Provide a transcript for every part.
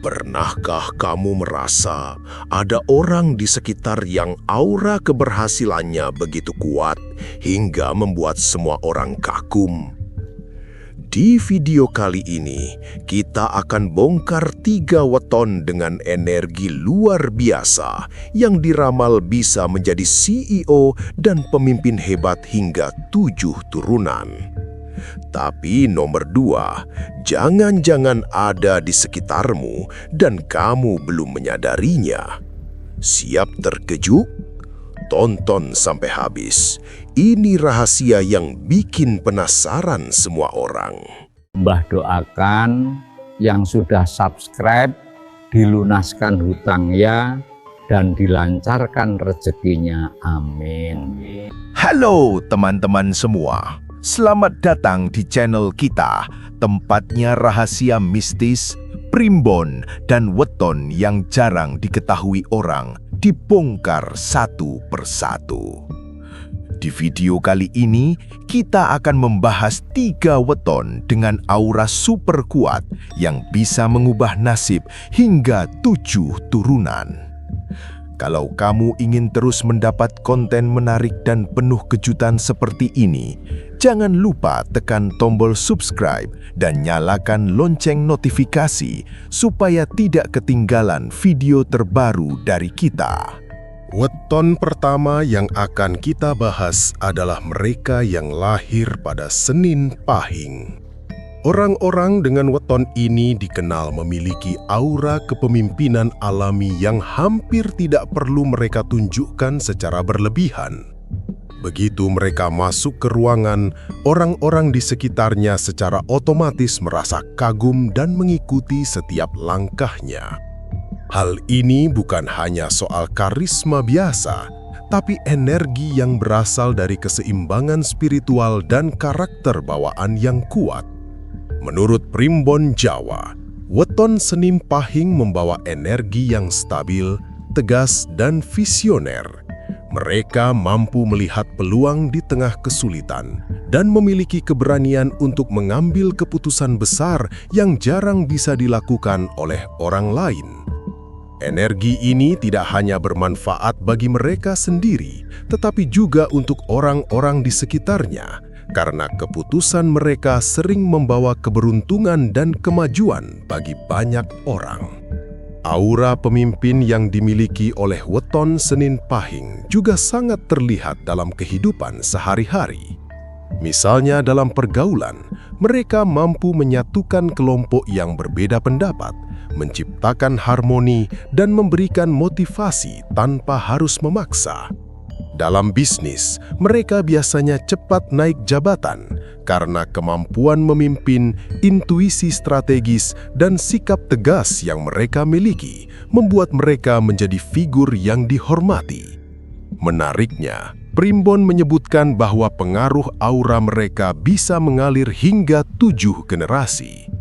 Pernahkah kamu merasa ada orang di sekitar yang aura keberhasilannya begitu kuat hingga membuat semua orang kagum? Di video kali ini, kita akan bongkar 3 weton dengan energi luar biasa yang diramal bisa menjadi CEO dan pemimpin hebat hingga 7 turunan. Tapi nomor 2, jangan-jangan ada di sekitarmu dan kamu belum menyadarinya. Siap terkejut? Tonton sampai habis. Ini rahasia yang bikin penasaran semua orang. Mbah doakan yang sudah subscribe dilunaskan hutangnya dan dilancarkan rezekinya. Amin. Halo teman-teman semua. Selamat datang di channel kita, tempatnya rahasia mistis, primbon, dan weton yang jarang diketahui orang dibongkar satu persatu. Di video kali ini, kita akan membahas 3 weton dengan aura super kuat yang bisa mengubah nasib hingga 7 turunan. Kalau kamu ingin terus mendapat konten menarik dan penuh kejutan seperti ini, jangan lupa tekan tombol subscribe dan nyalakan lonceng notifikasi supaya tidak ketinggalan video terbaru dari kita. Weton pertama yang akan kita bahas adalah mereka yang lahir pada Senin Pahing. Orang-orang dengan weton ini dikenal memiliki aura kepemimpinan alami yang hampir tidak perlu mereka tunjukkan secara berlebihan. Begitu mereka masuk ke ruangan, orang-orang di sekitarnya secara otomatis merasa kagum dan mengikuti setiap langkahnya. Hal ini bukan hanya soal karisma biasa, tapi energi yang berasal dari keseimbangan spiritual dan karakter bawaan yang kuat. Menurut primbon Jawa, weton Senin Pahing membawa energi yang stabil, tegas, dan visioner. Mereka mampu melihat peluang di tengah kesulitan dan memiliki keberanian untuk mengambil keputusan besar yang jarang bisa dilakukan oleh orang lain. Energi ini tidak hanya bermanfaat bagi mereka sendiri, tetapi juga untuk orang-orang di sekitarnya, karena keputusan mereka sering membawa keberuntungan dan kemajuan bagi banyak orang. Aura pemimpin yang dimiliki oleh weton Senin Pahing juga sangat terlihat dalam kehidupan sehari-hari. Misalnya dalam pergaulan, mereka mampu menyatukan kelompok yang berbeda pendapat, menciptakan harmoni, dan memberikan motivasi tanpa harus memaksa. Dalam bisnis, mereka biasanya cepat naik jabatan karena kemampuan memimpin, intuisi strategis, dan sikap tegas yang mereka miliki membuat mereka menjadi figur yang dihormati. Menariknya, primbon menyebutkan bahwa pengaruh aura mereka bisa mengalir hingga 7 generasi.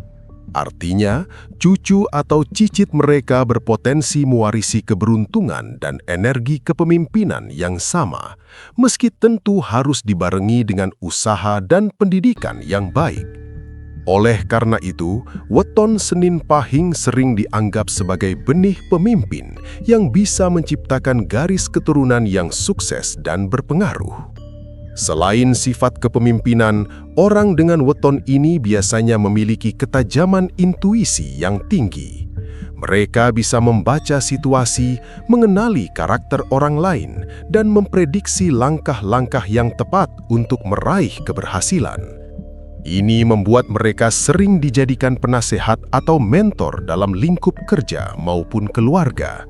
Artinya, cucu atau cicit mereka berpotensi mewarisi keberuntungan dan energi kepemimpinan yang sama, meski tentu harus dibarengi dengan usaha dan pendidikan yang baik. Oleh karena itu, weton Senin Pahing sering dianggap sebagai benih pemimpin yang bisa menciptakan garis keturunan yang sukses dan berpengaruh. Selain sifat kepemimpinan, orang dengan weton ini biasanya memiliki ketajaman intuisi yang tinggi. Mereka bisa membaca situasi, mengenali karakter orang lain, dan memprediksi langkah-langkah yang tepat untuk meraih keberhasilan. Ini membuat mereka sering dijadikan penasehat atau mentor dalam lingkup kerja maupun keluarga.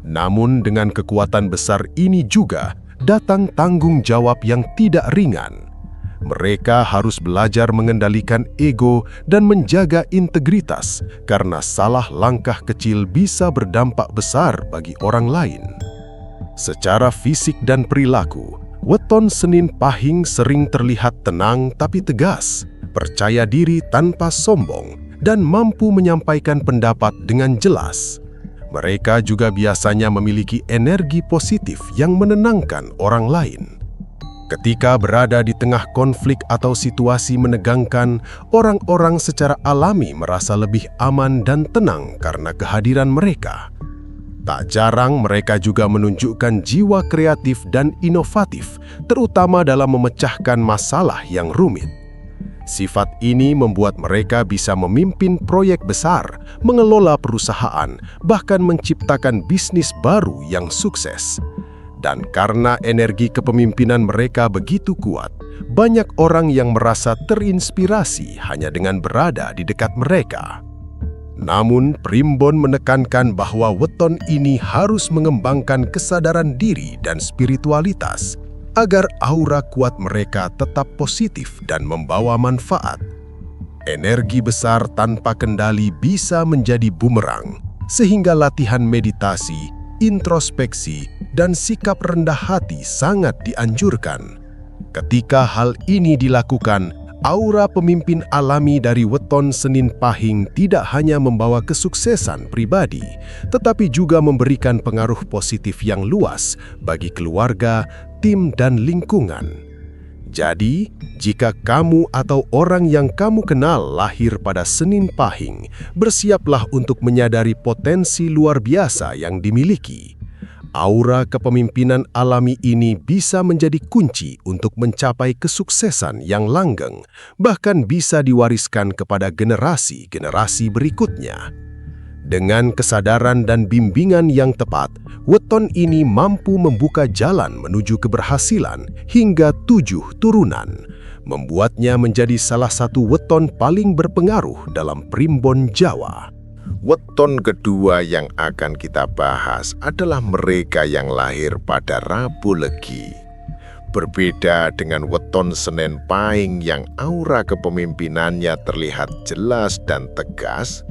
Namun dengan kekuatan besar ini juga datang tanggung jawab yang tidak ringan. Mereka harus belajar mengendalikan ego dan menjaga integritas karena salah langkah kecil bisa berdampak besar bagi orang lain. Secara fisik dan perilaku, weton Senin Pahing sering terlihat tenang tapi tegas, percaya diri tanpa sombong, dan mampu menyampaikan pendapat dengan jelas. Mereka juga biasanya memiliki energi positif yang menenangkan orang lain. Ketika berada di tengah konflik atau situasi menegangkan, orang-orang secara alami merasa lebih aman dan tenang karena kehadiran mereka. Tak jarang mereka juga menunjukkan jiwa kreatif dan inovatif, terutama dalam memecahkan masalah yang rumit. Sifat ini membuat mereka bisa memimpin proyek besar, mengelola perusahaan, bahkan menciptakan bisnis baru yang sukses. Dan karena energi kepemimpinan mereka begitu kuat, banyak orang yang merasa terinspirasi hanya dengan berada di dekat mereka. Namun, Primbon menekankan bahwa weton ini harus mengembangkan kesadaran diri dan spiritualitas agar aura kuat mereka tetap positif dan membawa manfaat. Energi besar tanpa kendali bisa menjadi bumerang, sehingga latihan meditasi, introspeksi, dan sikap rendah hati sangat dianjurkan. Ketika hal ini dilakukan, aura pemimpin alami dari weton Senin Pahing tidak hanya membawa kesuksesan pribadi, tetapi juga memberikan pengaruh positif yang luas bagi keluarga, tim, dan lingkungan. Jadi, jika kamu atau orang yang kamu kenal lahir pada Senin Pahing, bersiaplah untuk menyadari potensi luar biasa yang dimiliki. Aura kepemimpinan alami ini bisa menjadi kunci untuk mencapai kesuksesan yang langgeng, bahkan bisa diwariskan kepada generasi-generasi berikutnya. Dengan kesadaran dan bimbingan yang tepat, weton ini mampu membuka jalan menuju keberhasilan hingga 7 turunan, membuatnya menjadi salah satu weton paling berpengaruh dalam Primbon Jawa. Weton kedua yang akan kita bahas adalah mereka yang lahir pada Rabu Legi. Berbeda dengan weton Senin Pahing yang aura kepemimpinannya terlihat jelas dan tegas,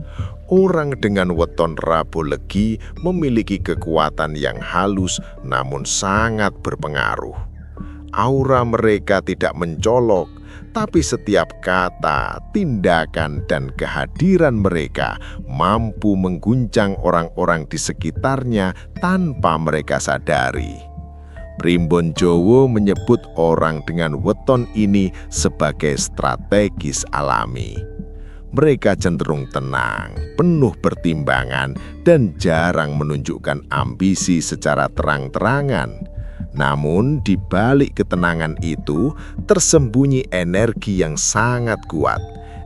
orang dengan weton Rabu Legi memiliki kekuatan yang halus namun sangat berpengaruh. Aura mereka tidak mencolok, tapi setiap kata, tindakan, dan kehadiran mereka mampu mengguncang orang-orang di sekitarnya tanpa mereka sadari. Primbon Jowo menyebut orang dengan weton ini sebagai strategis alami. Mereka cenderung tenang, penuh pertimbangan, dan jarang menunjukkan ambisi secara terang-terangan. Namun, di balik ketenangan itu tersembunyi energi yang sangat kuat,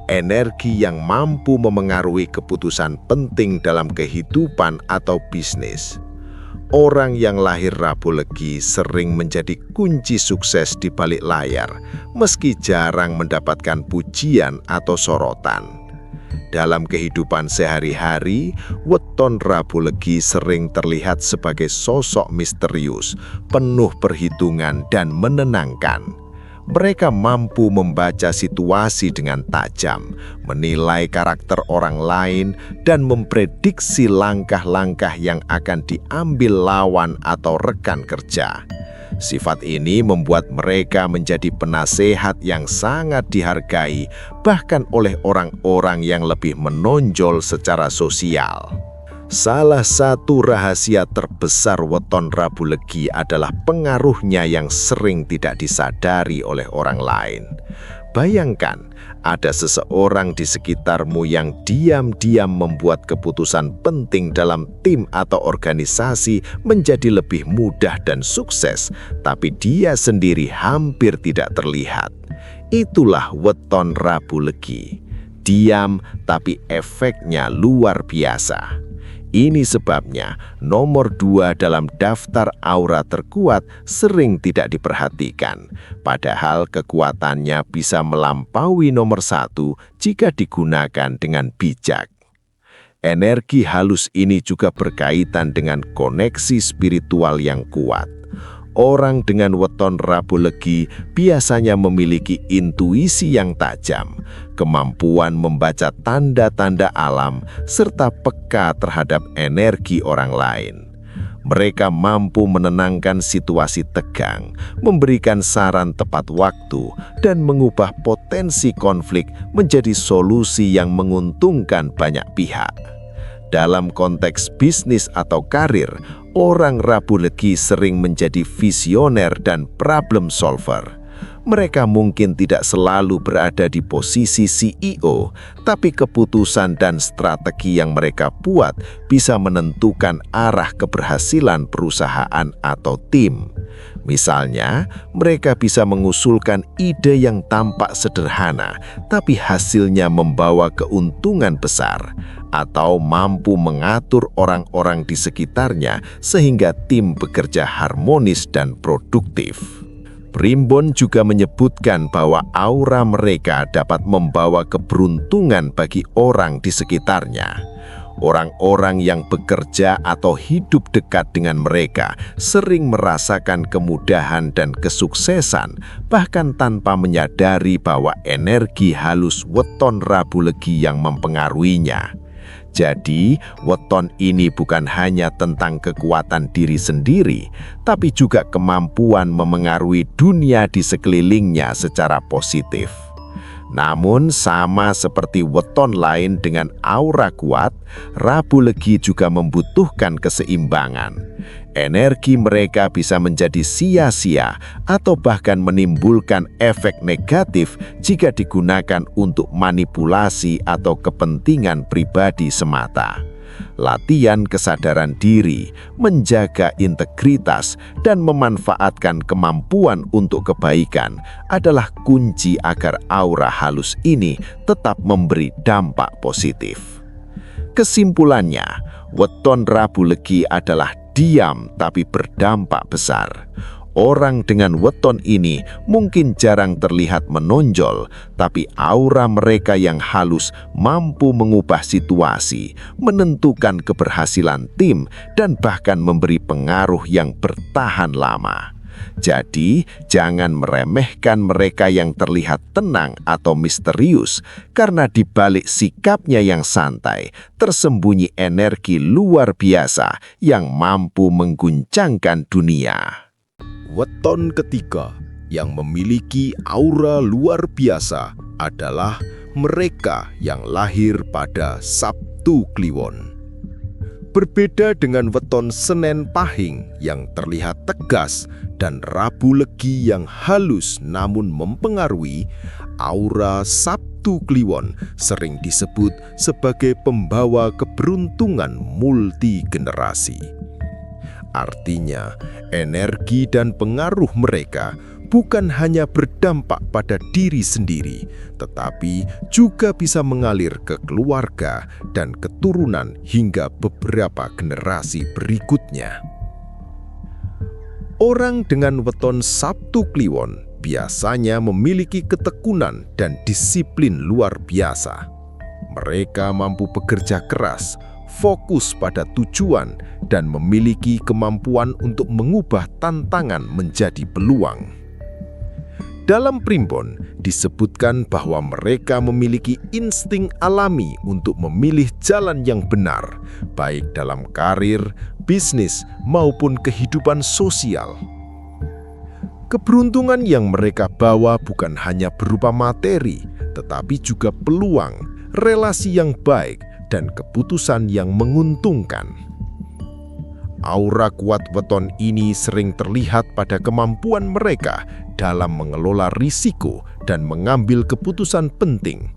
energi yang mampu memengaruhi keputusan penting dalam kehidupan atau bisnis. Orang yang lahir Rabu Legi sering menjadi kunci sukses di balik layar, meski jarang mendapatkan pujian atau sorotan. Dalam kehidupan sehari-hari, weton Rabu Legi sering terlihat sebagai sosok misterius, penuh perhitungan dan menenangkan. Mereka mampu membaca situasi dengan tajam, menilai karakter orang lain, dan memprediksi langkah-langkah yang akan diambil lawan atau rekan kerja. Sifat ini membuat mereka menjadi penasehat yang sangat dihargai, bahkan oleh orang-orang yang lebih menonjol secara sosial. Salah satu rahasia terbesar weton Rabu Legi adalah pengaruhnya yang sering tidak disadari oleh orang lain. Bayangkan, ada seseorang di sekitarmu yang diam-diam membuat keputusan penting dalam tim atau organisasi menjadi lebih mudah dan sukses, tapi dia sendiri hampir tidak terlihat. Itulah weton Rabu Legi. Diam, tapi efeknya luar biasa. Ini sebabnya nomor 2 dalam daftar aura terkuat sering tidak diperhatikan, padahal kekuatannya bisa melampaui nomor 1 jika digunakan dengan bijak. Energi halus ini juga berkaitan dengan koneksi spiritual yang kuat. Orang dengan weton Rabu Legi biasanya memiliki intuisi yang tajam, kemampuan membaca tanda-tanda alam, serta peka terhadap energi orang lain. Mereka mampu menenangkan situasi tegang, memberikan saran tepat waktu, dan mengubah potensi konflik menjadi solusi yang menguntungkan banyak pihak. Dalam konteks bisnis atau karir, orang Rabu Legi sering menjadi visioner dan problem solver. Mereka mungkin tidak selalu berada di posisi CEO, tapi keputusan dan strategi yang mereka buat bisa menentukan arah keberhasilan perusahaan atau tim. Misalnya, mereka bisa mengusulkan ide yang tampak sederhana, tapi hasilnya membawa keuntungan besar, atau mampu mengatur orang-orang di sekitarnya sehingga tim bekerja harmonis dan produktif. Primbon juga menyebutkan bahwa aura mereka dapat membawa keberuntungan bagi orang di sekitarnya. Orang-orang yang bekerja atau hidup dekat dengan mereka sering merasakan kemudahan dan kesuksesan, bahkan tanpa menyadari bahwa energi halus weton Rabu Legi yang mempengaruhinya. Jadi, weton ini bukan hanya tentang kekuatan diri sendiri, tapi juga kemampuan memengaruhi dunia di sekelilingnya secara positif. Namun, sama seperti weton lain dengan aura kuat, Rabu Legi juga membutuhkan keseimbangan. Energi mereka bisa menjadi sia-sia atau bahkan menimbulkan efek negatif jika digunakan untuk manipulasi atau kepentingan pribadi semata. Latihan kesadaran diri, menjaga integritas, dan memanfaatkan kemampuan untuk kebaikan adalah kunci agar aura halus ini tetap memberi dampak positif. Kesimpulannya, weton Rabu Legi adalah diam tapi berdampak besar. Orang dengan weton ini mungkin jarang terlihat menonjol, tapi aura mereka yang halus mampu mengubah situasi, menentukan keberhasilan tim, dan bahkan memberi pengaruh yang bertahan lama. Jadi, jangan meremehkan mereka yang terlihat tenang atau misterius, karena di balik sikapnya yang santai, tersembunyi energi luar biasa yang mampu mengguncangkan dunia. Weton ketiga yang memiliki aura luar biasa adalah mereka yang lahir pada Sabtu Kliwon. Berbeda dengan weton Senen Pahing yang terlihat tegas dan Rabu Legi yang halus namun mempengaruhi, aura Sabtu Kliwon sering disebut sebagai pembawa keberuntungan multigenerasi. Artinya, energi dan pengaruh mereka bukan hanya berdampak pada diri sendiri, tetapi juga bisa mengalir ke keluarga dan keturunan hingga beberapa generasi berikutnya. Orang dengan weton Sabtu Kliwon biasanya memiliki ketekunan dan disiplin luar biasa. Mereka mampu bekerja keras, fokus pada tujuan, dan memiliki kemampuan untuk mengubah tantangan menjadi peluang. Dalam Primbon disebutkan bahwa mereka memiliki insting alami untuk memilih jalan yang benar, baik dalam karir, bisnis, maupun kehidupan sosial. Keberuntungan yang mereka bawa bukan hanya berupa materi, tetapi juga peluang, relasi yang baik, dan keputusan yang menguntungkan. Aura kuat weton ini sering terlihat pada kemampuan mereka dalam mengelola risiko dan mengambil keputusan penting.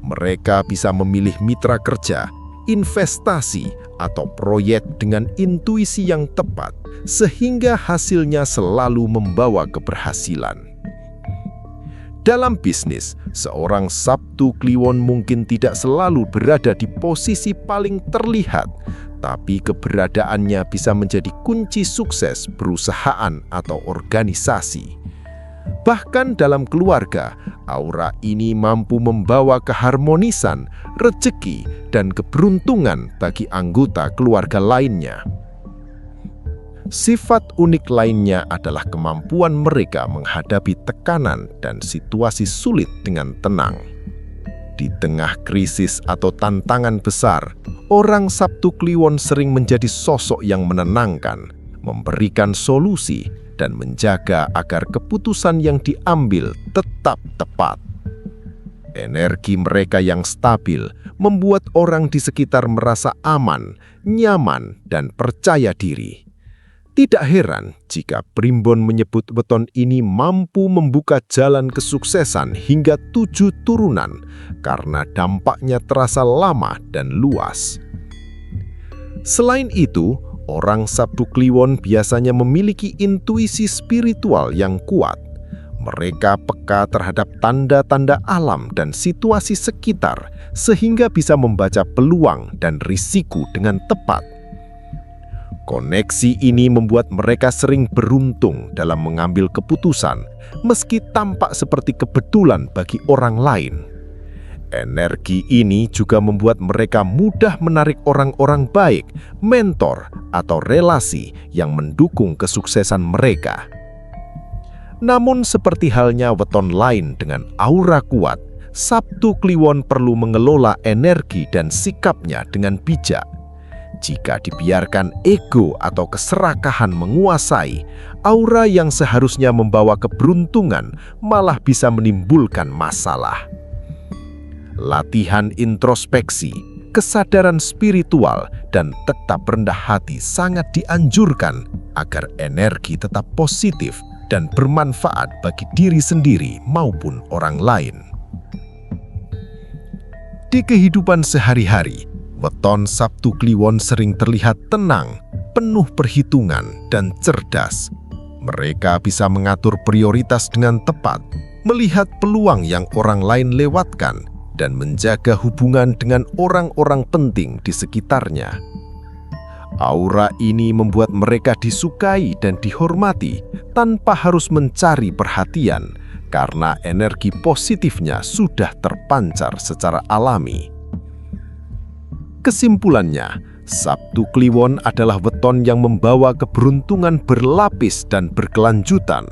Mereka bisa memilih mitra kerja, investasi, atau proyek dengan intuisi yang tepat, sehingga hasilnya selalu membawa keberhasilan. Dalam bisnis, seorang Sabtu Kliwon mungkin tidak selalu berada di posisi paling terlihat, tapi keberadaannya bisa menjadi kunci sukses perusahaan atau organisasi. Bahkan dalam keluarga, aura ini mampu membawa keharmonisan, rezeki, dan keberuntungan bagi anggota keluarga lainnya. Sifat unik lainnya adalah kemampuan mereka menghadapi tekanan dan situasi sulit dengan tenang. Di tengah krisis atau tantangan besar, orang Sabtu Kliwon sering menjadi sosok yang menenangkan, memberikan solusi, dan menjaga agar keputusan yang diambil tetap tepat. Energi mereka yang stabil membuat orang di sekitar merasa aman, nyaman, dan percaya diri. Tidak heran jika Primbon menyebut weton ini mampu membuka jalan kesuksesan hingga 7 turunan karena dampaknya terasa lama dan luas. Selain itu, orang Sabtu Kliwon biasanya memiliki intuisi spiritual yang kuat. Mereka peka terhadap tanda-tanda alam dan situasi sekitar sehingga bisa membaca peluang dan risiko dengan tepat. Koneksi ini membuat mereka sering beruntung dalam mengambil keputusan, meski tampak seperti kebetulan bagi orang lain. Energi ini juga membuat mereka mudah menarik orang-orang baik, mentor, atau relasi yang mendukung kesuksesan mereka. Namun seperti halnya weton lain dengan aura kuat, Sabtu Kliwon perlu mengelola energi dan sikapnya dengan bijak. Jika dibiarkan ego atau keserakahan menguasai, aura yang seharusnya membawa keberuntungan malah bisa menimbulkan masalah. Latihan introspeksi, kesadaran spiritual, dan tetap rendah hati sangat dianjurkan agar energi tetap positif dan bermanfaat bagi diri sendiri maupun orang lain. Di kehidupan sehari-hari, weton Sabtu Kliwon sering terlihat tenang, penuh perhitungan, dan cerdas. Mereka bisa mengatur prioritas dengan tepat, melihat peluang yang orang lain lewatkan, dan menjaga hubungan dengan orang-orang penting di sekitarnya. Aura ini membuat mereka disukai dan dihormati tanpa harus mencari perhatian karena energi positifnya sudah terpancar secara alami. Kesimpulannya, Sabtu Kliwon adalah weton yang membawa keberuntungan berlapis dan berkelanjutan.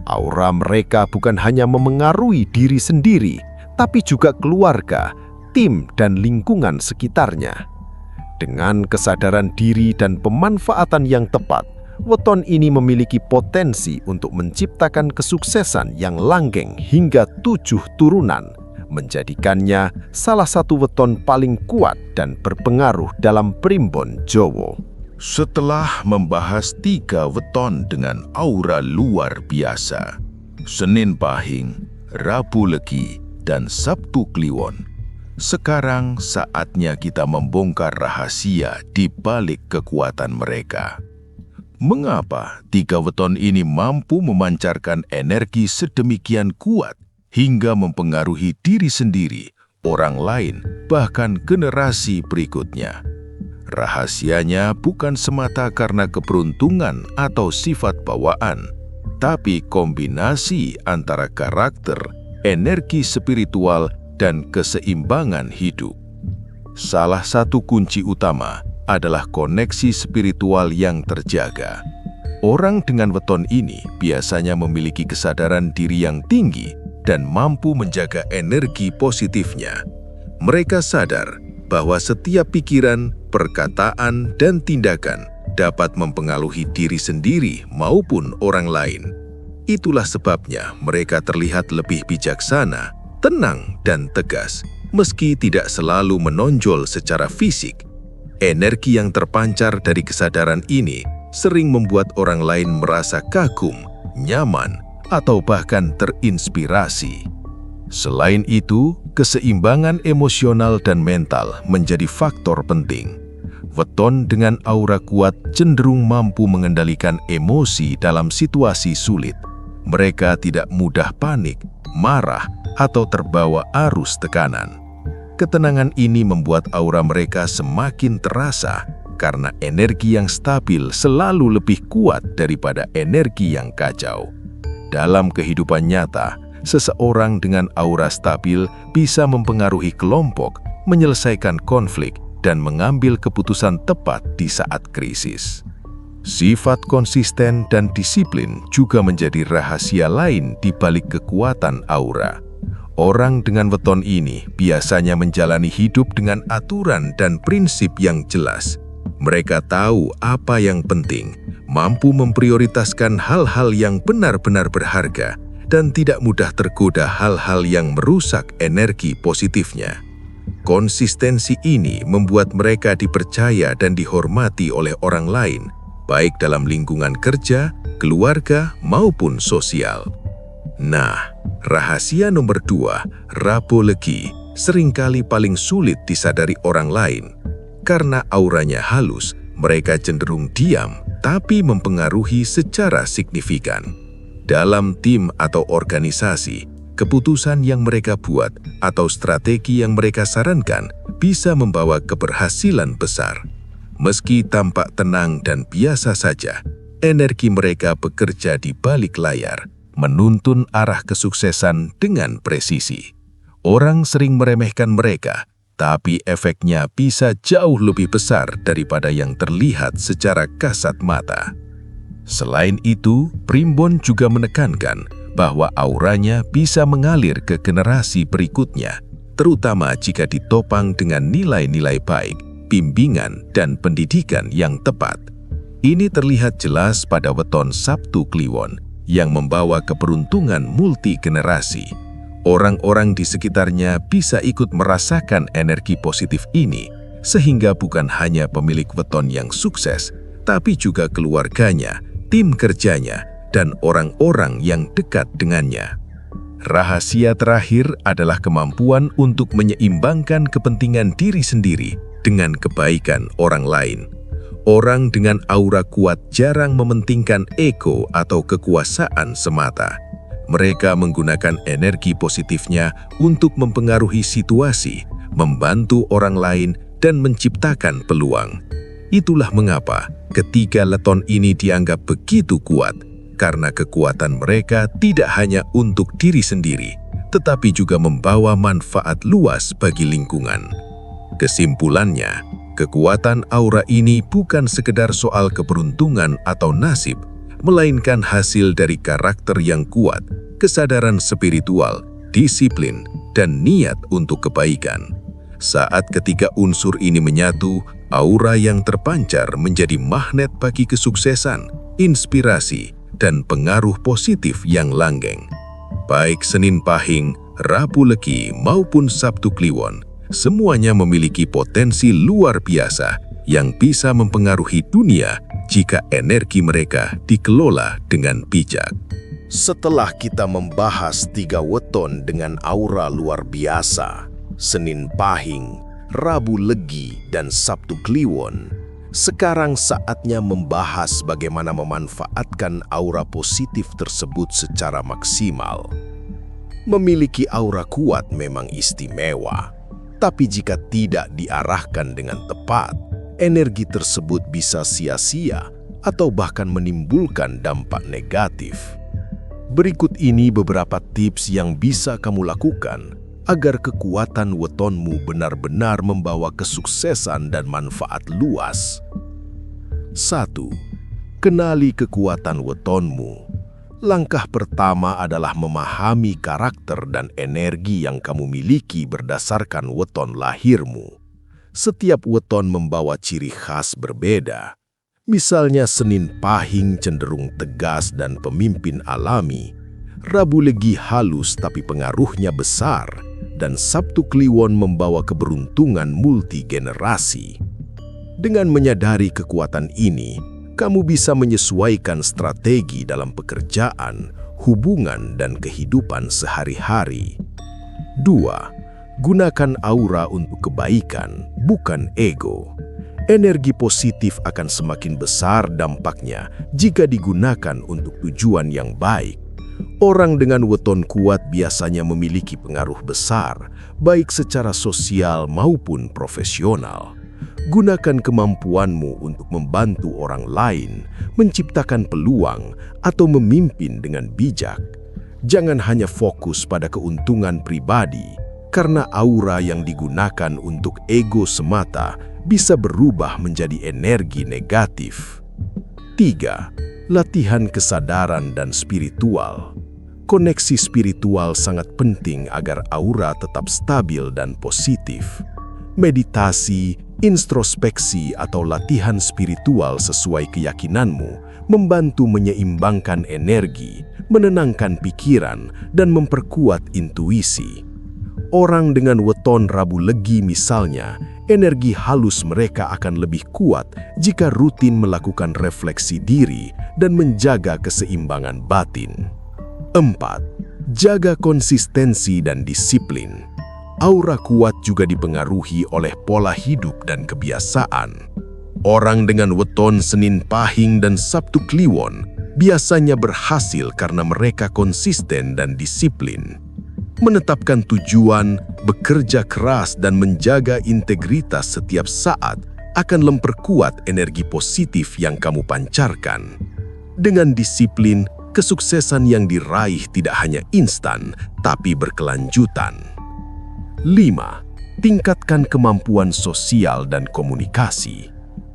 Aura mereka bukan hanya memengaruhi diri sendiri, tapi juga keluarga, tim, dan lingkungan sekitarnya. Dengan kesadaran diri dan pemanfaatan yang tepat, weton ini memiliki potensi untuk menciptakan kesuksesan yang langgeng hingga 7 turunan, menjadikannya salah satu weton paling kuat dan berpengaruh dalam Primbon Jowo. Setelah membahas 3 weton dengan aura luar biasa, Senin Pahing, Rabu Legi, dan Sabtu Kliwon, sekarang saatnya kita membongkar rahasia di balik kekuatan mereka. Mengapa 3 weton ini mampu memancarkan energi sedemikian kuat hingga mempengaruhi diri sendiri, orang lain, bahkan generasi berikutnya? Rahasianya bukan semata karena keberuntungan atau sifat bawaan, tapi kombinasi antara karakter, energi spiritual, dan keseimbangan hidup. Salah satu kunci utama adalah koneksi spiritual yang terjaga. Orang dengan weton ini biasanya memiliki kesadaran diri yang tinggi dan mampu menjaga energi positifnya. Mereka sadar bahwa setiap pikiran, perkataan, dan tindakan dapat mempengaruhi diri sendiri maupun orang lain. Itulah sebabnya mereka terlihat lebih bijaksana, tenang, dan tegas, meski tidak selalu menonjol secara fisik. Energi yang terpancar dari kesadaran ini sering membuat orang lain merasa kagum, nyaman, atau bahkan terinspirasi. Selain itu, keseimbangan emosional dan mental menjadi faktor penting. Weton dengan aura kuat cenderung mampu mengendalikan emosi dalam situasi sulit. Mereka tidak mudah panik, marah, atau terbawa arus tekanan. Ketenangan ini membuat aura mereka semakin terasa karena energi yang stabil selalu lebih kuat daripada energi yang kacau. Dalam kehidupan nyata, seseorang dengan aura stabil bisa mempengaruhi kelompok, menyelesaikan konflik, dan mengambil keputusan tepat di saat krisis. Sifat konsisten dan disiplin juga menjadi rahasia lain di balik kekuatan aura. Orang dengan weton ini biasanya menjalani hidup dengan aturan dan prinsip yang jelas. Mereka tahu apa yang penting, mampu memprioritaskan hal-hal yang benar-benar berharga, dan tidak mudah tergoda hal-hal yang merusak energi positifnya. Konsistensi ini membuat mereka dipercaya dan dihormati oleh orang lain, baik dalam lingkungan kerja, keluarga, maupun sosial. Nah, rahasia nomor 2, Rabu Legi, seringkali paling sulit disadari orang lain. Karena auranya halus, mereka cenderung diam, tapi mempengaruhi secara signifikan. Dalam tim atau organisasi, keputusan yang mereka buat atau strategi yang mereka sarankan bisa membawa keberhasilan besar. Meski tampak tenang dan biasa saja, energi mereka bekerja di balik layar, menuntun arah kesuksesan dengan presisi. Orang sering meremehkan mereka, tapi efeknya bisa jauh lebih besar daripada yang terlihat secara kasat mata. Selain itu, Primbon juga menekankan bahwa auranya bisa mengalir ke generasi berikutnya, terutama jika ditopang dengan nilai-nilai baik, bimbingan, dan pendidikan yang tepat. Ini terlihat jelas pada weton Sabtu Kliwon yang membawa keberuntungan multigenerasi. Orang-orang di sekitarnya bisa ikut merasakan energi positif ini, sehingga bukan hanya pemilik weton yang sukses, tapi juga keluarganya, tim kerjanya, dan orang-orang yang dekat dengannya. Rahasia terakhir adalah kemampuan untuk menyeimbangkan kepentingan diri sendiri dengan kebaikan orang lain. Orang dengan aura kuat jarang mementingkan ego atau kekuasaan semata. Mereka menggunakan energi positifnya untuk mempengaruhi situasi, membantu orang lain, dan menciptakan peluang. Itulah mengapa ketiga leton ini dianggap begitu kuat, karena kekuatan mereka tidak hanya untuk diri sendiri, tetapi juga membawa manfaat luas bagi lingkungan. Kesimpulannya, kekuatan aura ini bukan sekedar soal keberuntungan atau nasib, melainkan hasil dari karakter yang kuat, kesadaran spiritual, disiplin, dan niat untuk kebaikan. Saat ketiga unsur ini menyatu, aura yang terpancar menjadi magnet bagi kesuksesan, inspirasi, dan pengaruh positif yang langgeng. Baik Senin Pahing, Rabu Legi, maupun Sabtu Kliwon, semuanya memiliki potensi luar biasa yang bisa mempengaruhi dunia jika energi mereka dikelola dengan bijak. Setelah kita membahas 3 weton dengan aura luar biasa, Senin Pahing, Rabu Legi, dan Sabtu Kliwon, sekarang saatnya membahas bagaimana memanfaatkan aura positif tersebut secara maksimal. Memiliki aura kuat memang istimewa, tapi jika tidak diarahkan dengan tepat, energi tersebut bisa sia-sia atau bahkan menimbulkan dampak negatif. Berikut ini beberapa tips yang bisa kamu lakukan agar kekuatan wetonmu benar-benar membawa kesuksesan dan manfaat luas. 1. Kenali kekuatan wetonmu. Langkah pertama adalah memahami karakter dan energi yang kamu miliki berdasarkan weton lahirmu. Setiap weton membawa ciri khas berbeda. Misalnya Senin Pahing cenderung tegas dan pemimpin alami, Rabu Legi halus tapi pengaruhnya besar, dan Sabtu Kliwon membawa keberuntungan multigenerasi. Dengan menyadari kekuatan ini, kamu bisa menyesuaikan strategi dalam pekerjaan, hubungan, dan kehidupan sehari-hari. 2. Gunakan aura untuk kebaikan, bukan ego. Energi positif akan semakin besar dampaknya jika digunakan untuk tujuan yang baik. Orang dengan weton kuat biasanya memiliki pengaruh besar, baik secara sosial maupun profesional. Gunakan kemampuanmu untuk membantu orang lain, menciptakan peluang, atau memimpin dengan bijak. Jangan hanya fokus pada keuntungan pribadi, karena aura yang digunakan untuk ego semata bisa berubah menjadi energi negatif. 3. Latihan kesadaran dan spiritual. Koneksi spiritual sangat penting agar aura tetap stabil dan positif. Meditasi, introspeksi, atau latihan spiritual sesuai keyakinanmu membantu menyeimbangkan energi, menenangkan pikiran, dan memperkuat intuisi. Orang dengan weton Rabu Legi misalnya, energi halus mereka akan lebih kuat jika rutin melakukan refleksi diri dan menjaga keseimbangan batin. 4. Jaga konsistensi dan disiplin. Aura kuat juga dipengaruhi oleh pola hidup dan kebiasaan. Orang dengan weton Senin Pahing dan Sabtu Kliwon biasanya berhasil karena mereka konsisten dan disiplin. Menetapkan tujuan, bekerja keras, dan menjaga integritas setiap saat akan memperkuat energi positif yang kamu pancarkan. Dengan disiplin, kesuksesan yang diraih tidak hanya instan, tapi berkelanjutan. 5. Tingkatkan kemampuan sosial dan komunikasi.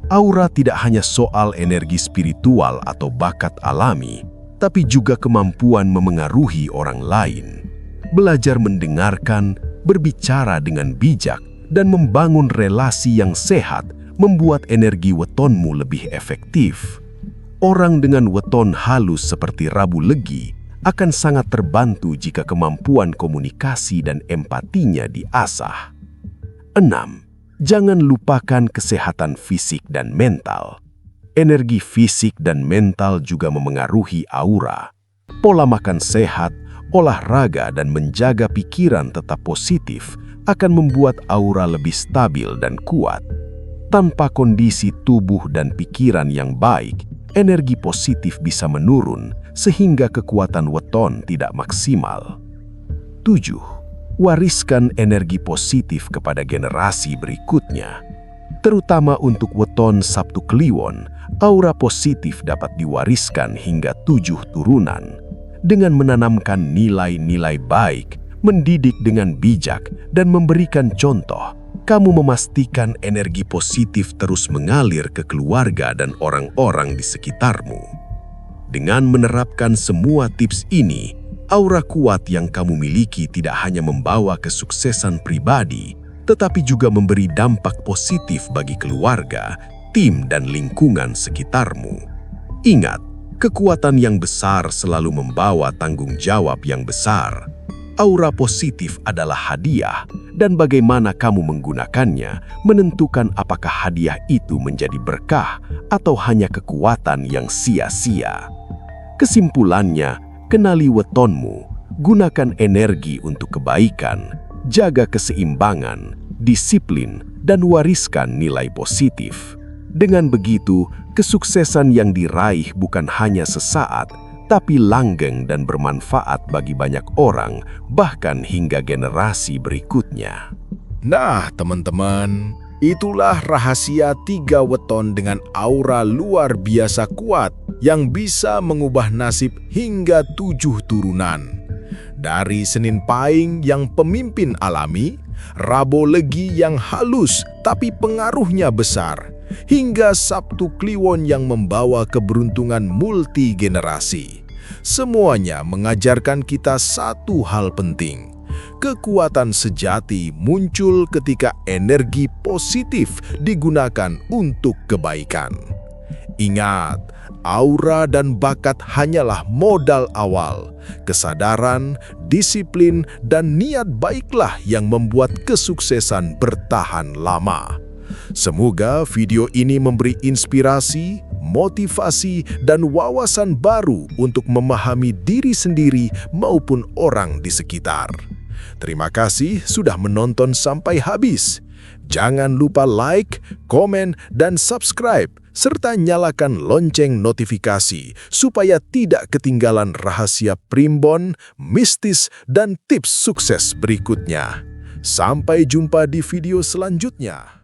Aura tidak hanya soal energi spiritual atau bakat alami, tapi juga kemampuan memengaruhi orang lain. Belajar mendengarkan, berbicara dengan bijak, dan membangun relasi yang sehat membuat energi wetonmu lebih efektif. Orang dengan weton halus seperti Rabu Legi akan sangat terbantu jika kemampuan komunikasi dan empatinya diasah. 6. Jangan lupakan kesehatan fisik dan mental. Energi fisik dan mental juga memengaruhi aura. Pola makan sehat, olahraga, dan menjaga pikiran tetap positif akan membuat aura lebih stabil dan kuat. Tanpa kondisi tubuh dan pikiran yang baik, energi positif bisa menurun sehingga kekuatan weton tidak maksimal. 7. Wariskan energi positif kepada generasi berikutnya. Terutama untuk weton Sabtu Kliwon, aura positif dapat diwariskan hingga 7 turunan. Dengan menanamkan nilai-nilai baik, mendidik dengan bijak, dan memberikan contoh, kamu memastikan energi positif terus mengalir ke keluarga dan orang-orang di sekitarmu. Dengan menerapkan semua tips ini, aura kuat yang kamu miliki tidak hanya membawa kesuksesan pribadi, tetapi juga memberi dampak positif bagi keluarga, tim, dan lingkungan sekitarmu. Ingat, kekuatan yang besar selalu membawa tanggung jawab yang besar. Aura positif adalah hadiah, dan bagaimana kamu menggunakannya menentukan apakah hadiah itu menjadi berkah atau hanya kekuatan yang sia-sia. Kesimpulannya, kenali wetonmu, gunakan energi untuk kebaikan, jaga keseimbangan, disiplin, dan wariskan nilai positif. Dengan begitu, kesuksesan yang diraih bukan hanya sesaat, tapi langgeng dan bermanfaat bagi banyak orang, bahkan hingga generasi berikutnya. Nah, teman-teman, itulah rahasia 3 weton dengan aura luar biasa kuat yang bisa mengubah nasib hingga 7 turunan. Dari Senin Pahing yang pemimpin alami, Rabu Legi yang halus tapi pengaruhnya besar, hingga Sabtu Kliwon yang membawa keberuntungan multigenerasi. Semuanya mengajarkan kita satu hal penting. Kekuatan sejati muncul ketika energi positif digunakan untuk kebaikan. Ingat, aura dan bakat hanyalah modal awal. Kesadaran, disiplin, dan niat baiklah yang membuat kesuksesan bertahan lama. Semoga video ini memberi inspirasi, motivasi, dan wawasan baru untuk memahami diri sendiri maupun orang di sekitar. Terima kasih sudah menonton sampai habis. Jangan lupa like, komen, dan subscribe, serta nyalakan lonceng notifikasi supaya tidak ketinggalan rahasia primbon, mistis, dan tips sukses berikutnya. Sampai jumpa di video selanjutnya.